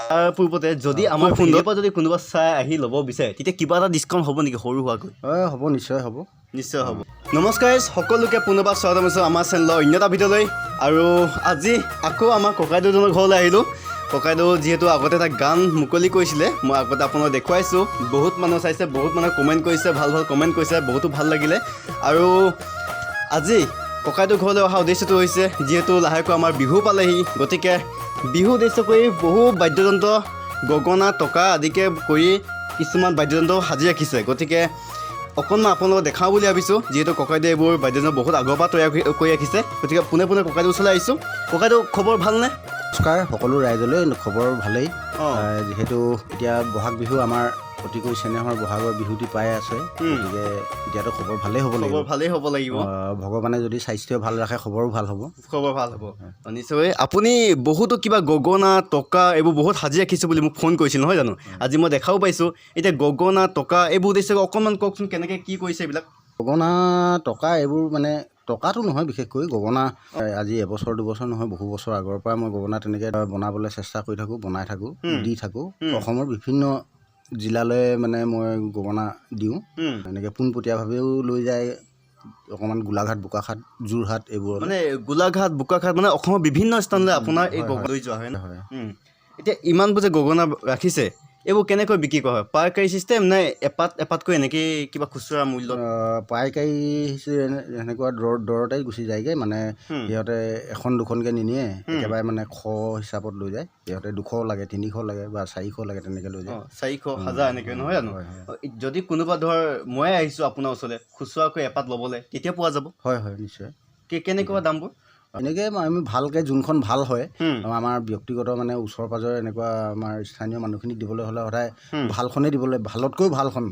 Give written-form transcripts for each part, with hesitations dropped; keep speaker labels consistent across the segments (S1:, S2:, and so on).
S1: তাৰ পূৰ্বতে যদি আমাৰ ফোনৰ পৰা যদি কোনোবা চাই আহি ল'ব বিচাৰে তেতিয়া কিবা এটা ডিছকাউণ্ট হ'ব নেকি সৰু হোৱাকৈ?
S2: হ'ব, নিশ্চয় হ'ব।
S1: নিশ্চয় হ'ব। নমস্কাৰ সকলোকে পুনৰবাৰ স্বাগতম জনাইছোঁ আমাৰ চেনেলৰ অন্য এটা ভিডিঅ'লৈ। আৰু আজি আকৌ আমাৰ ককাইদেউজনৰ ঘৰলৈ আহিলোঁ। ককাইদেউ যিহেতু আগতে এটা গান মুকলি কৰিছিলে, মই আগতে আপোনাক দেখুৱাইছোঁ। বহুত মানুহ চাইছে, বহুত মানুহে কমেণ্ট কৰিছে, ভাল ভাল কমেণ্ট কৰিছে, বহুতো ভাল লাগিলে। আৰু আজি ককাইদেউ ঘৰলৈ অহা উদ্দেশ্যটো হৈছে যিহেতু লাহেকৈ আমাৰ বিহু পালেহি, গতিকে বিহু উদ্দেশ্য কৰি বহু বাদ্যযন্ত্ৰ গগনা টকা আদিকে কৰি কিছুমান বাদ্যযন্ত্ৰ সাজি ৰাখিছে। গতিকে অকণমান আপোনালোকক দেখাওঁ বুলি ভাবিছোঁ, যিহেতু ককাইদেউ এইবোৰ বাদ্যযন্ত্ৰ বহুত আগৰ পৰা তৈয়াৰ কৰি ৰাখিছে। গতিকে পোনে পোনে ককাইদেউ ওচৰলৈ আহিছোঁ। ককাইদেউ খবৰ ভালনে?
S2: নমস্কাৰ সকলো ৰাইজলৈ, খবৰ ভালেই। যিহেতু এতিয়া বহাগ বিহু আমাৰ অতিকৈ চেনেহৰ বহাগৰ বিহুটি পাই আছে, গতিকে এতিয়াতো খবৰ ভালেই হ'ব লাগিব।
S1: খবৰ ভালেই হ'ব লাগিব।
S2: ভগৱানে যদি স্বাস্থ্য ভাল ৰাখে খবৰো ভাল হ'ব।
S1: খবৰ ভাল হ'ব নিশ্চয়। আপুনি বহুতো কিবা গগনা টকা এইবোৰ বহুত সাজি ৰাখিছোঁ বুলি মোক ফোন কৰিছিল নহয় জানো? আজি মই দেখাও পাইছোঁ। এতিয়া গগনা টকা এইবোৰ উদ্দেশ্য অকণমান কওকচোন, কেনেকৈ কি কৰিছে এইবিলাক?
S2: গগনা টকা এইবোৰ মানে টকাটো নহয়, বিশেষকৈ গগনা আজি এবছৰ দুবছৰ নহয়, বহু বছৰ আগৰ পৰা মই গগনা তেনেকৈ বনাবলৈ চেষ্টা কৰি থাকোঁ, বনাই থাকোঁ, দি থাকোঁ। অসমৰ বিভিন্ন জিলালৈ মানে মই গগনা দিওঁ। এনেকৈ পোনপটীয়াভাৱেও লৈ যায়, অকণমান গোলাঘাট বোকাখাট যোৰহাট এইবোৰ
S1: মানে গোলাঘাট বোকাখাট মানে অসমৰ বিভিন্ন স্থানলৈ আপোনাৰ এই গগনা লৈ যোৱা হয় ন? এতিয়া ইমানবোৰ যে গগনা ৰাখিছে এইবোৰ কেনেকৈ বিক্ৰী কৰা হয়? পাইকাৰী চিষ্টেম নে এপাতকৈ এনেকৈ কিবা খুচুৰা মূল্য?
S2: পাইকাৰী সেনেকুৱা দৰতেই গুচি যায়গৈ। মানে সিহঁতে এখন দুখনকৈ নিনিয়ে, একেবাৰে মানে শ হিচাপত লৈ যায়। সিহঁতে 200 লাগে, 300 লাগে বা 400 লাগে তেনেকৈ লৈ যায়।
S1: 400,000 এনেকৈ নহয় জানো? যদি কোনোবা ধৰ ময়ে আহিছোঁ আপোনাৰ ওচৰলৈ খুচুৰাকৈ এপাত ল'বলৈ তেতিয়া পোৱা যাব?
S2: হয় হয়, নিশ্চয়।
S1: কেনেকুৱা দামবোৰ?
S2: এনেকৈ আমি ভালকৈ যোনখন ভাল হয়, আমাৰ ব্যক্তিগত মানে ওচৰ পাজৰে এনেকুৱা আমাৰ স্থানীয় মানুহখিনিক দিবলৈ হ'লে সদায় ভালখনেই দিবলৈ, ভালতকৈও ভালখন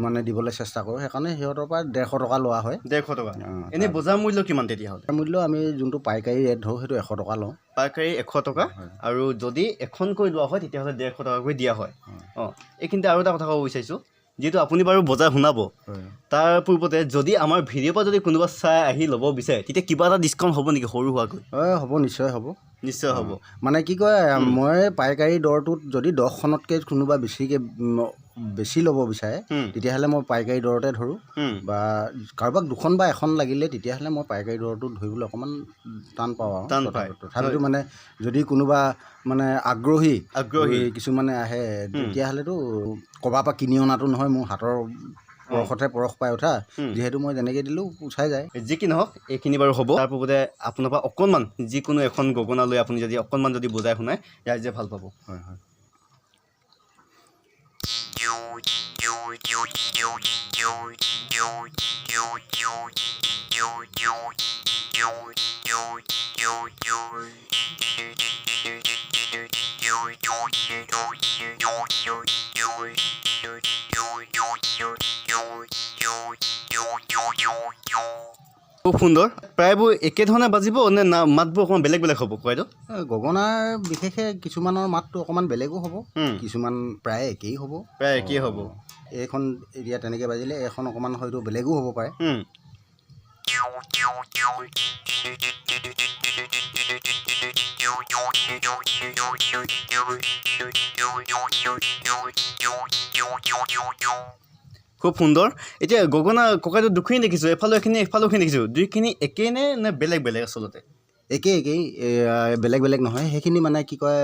S2: মানে দিবলৈ চেষ্টা কৰোঁ। সেইকাৰণে সিহঁতৰ পৰা 150 টকা লোৱা হয়।
S1: 150 টকা? এনেই বজাৰ মূল্য কিমান তেতিয়াহ'লে?
S2: মূল্য আমি যোনটো পাইকাৰী ৰেট ধৰোঁ সেইটো 100 টকা লওঁ।
S1: পাইকাৰী 100 টকা, আৰু যদি এখনকৈ লোৱা হয় তেতিয়াহ'লে 150 টকাকৈ দিয়া হয়। এইখিনিতে আৰু এটা কথা ক'ব বিচাৰিছোঁ, যিহেতু আপুনি বাৰু বজাৰ শুনাব, তাৰ পূৰ্বতে যদি আমাৰ ভিডিঅ'ৰ পৰা যদি কোনোবা চাই আহি ল'ব বিচাৰে তেতিয়া কিবা এটা ডিছকাউণ্ট হ'ব নেকি সৰু হোৱাকৈ?
S2: হ'ব, নিশ্চয় হ'ব।
S1: নিশ্চয় হ'ব।
S2: মানে কি কয়, মই পাইকাৰী দৰটোত যদি 10খনতকৈ কোনোবা বেছি ল'ব বিচাৰে তেতিয়াহ'লে মই পাইকাৰী দৰতে ধৰোঁ। বা কাৰোবাক 2খন বা 1খন লাগিলে তেতিয়াহ'লে মই পাইকাৰী দৰটো ধৰিবলৈ অকণমান টান পাওঁ আৰু। তথাপিতো মানে যদি কোনোবা মানে আগ্ৰহী কিছুমানে আহে তেতিয়াহ'লেতো ক'ৰবাৰ পৰা কিনি অনাটো নহয়, মোৰ হাতৰ পৰশতে পৰশ পাই উঠা, যিহেতু মই যেনেকৈ দিলেও উঠাই যায়।
S1: যি কি নহওক এইখিনি বাৰু হ'ব। তাৰ পূৰ্বতে আপোনাৰ পৰা অকণমান যিকোনো এখন গগনা লৈ আপুনি যদি অকণমান যদি বুজাই শুনাই ৰাইজে ভাল পাব।
S2: হয় হয়।
S1: খুব সুন্দৰ। প্ৰায়বোৰ একেধৰণে বাজিব নে মাতবোৰ অকণমান বেলেগ বেলেগ হ'ব কয়তো?
S2: গগনাৰ বিশেষে কিছুমানৰ মাতটো অকণমান বেলেগো হ'ব, কিছুমান প্ৰায় একেই হ'ব।
S1: প্ৰায় একেই হ'ব।
S2: এইখন এতিয়া তেনেকৈ বাজিলে এইখন অকণমান হয়তো বেলেগো হ'ব পাৰে।
S1: খুব সুন্দৰ। এতিয়া গগনা ককাইদেউ দুখিনি দেখিছোঁ, এফালেখিনি দেখিছোঁ, দুইখিনি একেই নে বেলেগ বেলেগ? আচলতে
S2: একেই বেলেগ বেলেগ নহয়। সেইখিনি মানে কি কয়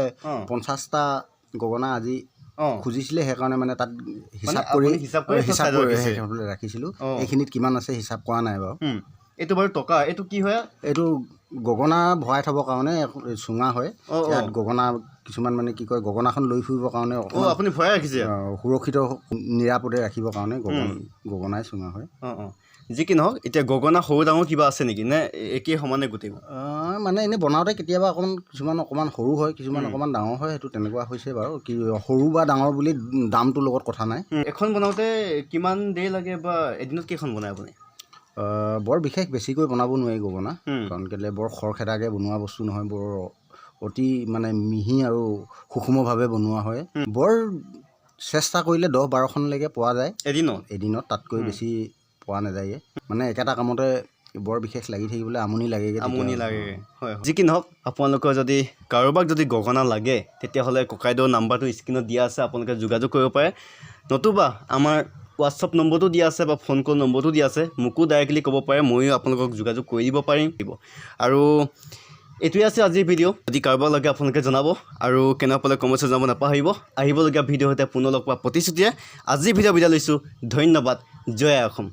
S2: 50টা গগনা আজি খুজিছিলে, সেইকাৰণে মানে তাত হিচাপ কৰি ৰাখিছিলোঁ। এইখিনিত কিমান আছে হিচাপ কৰা নাই বাৰু।
S1: এইটো বাৰু টকা, এইটো কি হয়? এইটো
S2: গগনা ভৰাই থ'বৰ কাৰণে চুঙা হয়। ইয়াত গগনা কিছুমান মানে কি কয় গগনাখন লৈ ফুৰিবৰ কাৰণে
S1: আপুনি ভৰাই ৰাখিছে
S2: সুৰক্ষিত নিৰাপদে ৰাখিবৰ কাৰণে গগনাই চুঙা হয়।
S1: যি কি নহওক, এতিয়া গগনা সৰু ডাঙৰ কিবা আছে নেকি নে একেই সমানে গোটেইবোৰ?
S2: মানে এনেই বনাওঁতে কেতিয়াবা অকণমান সৰু হয়, কিছুমান অকণমান ডাঙৰ হয়, সেইটো তেনেকুৱা হৈছে বাৰু। কি সৰু বা ডাঙৰ বুলি দামটোৰ লগত কথা নাই।
S1: এখন বনাওঁতে কিমান দেৰি লাগে বা এদিনত কেইখন বনায় আপুনি?
S2: বৰ বিশেষ বেছিকৈ বনাব নোৱাৰি গগনা কাৰণ কেলৈ বৰ খৰখেদাকৈ বনোৱা বস্তু নহয় বৰ অতি মানে মিহি আৰু সুষমভাৱে বনোৱা হয় বৰ চেষ্টা কৰিলে 10-12খনলৈকে পোৱা যায় এদিনত তাতকৈ বেছি পোৱা নাযায়ে মানে একেটা কামতে বৰ বিশেষ লাগি থাকিবলৈ আমনি লাগে
S1: হয় যি কি নহওক আপোনালোকৰ যদি কাৰোবাক যদি গগনা লাগে তেতিয়াহ'লে ককাইদেউৰ নাম্বাৰটো স্ক্ৰীণত দিয়া আছে আপোনালোকে যোগাযোগ কৰিব পাৰে নতুবা আমাৰ হোৱাটছআপ নম্বৰটো দিয়া আছে বা ফোন কল নম্বৰটো দিয়া আছে মোকো ডাইৰেক্টলি ক'ব পাৰে ময়ো আপোনালোকক যোগাযোগ কৰি দিব পাৰিম আৰু এইটোৱে আছে আজিৰ ভিডিঅ' যদি কাৰোবাক লাগে আপোনালোকে জনাব আৰু কেনেকুৱা পালে কমেণ্টত জনাব নাপাহৰিব আহিবলগীয়া ভিডিঅ' সৈতে পুনৰ লগ পোৱা প্ৰতিশ্ৰুতিৰে আজিৰ ভিডিঅ' বিদায় লৈছোঁ ধন্যবাদ জয় আই অসম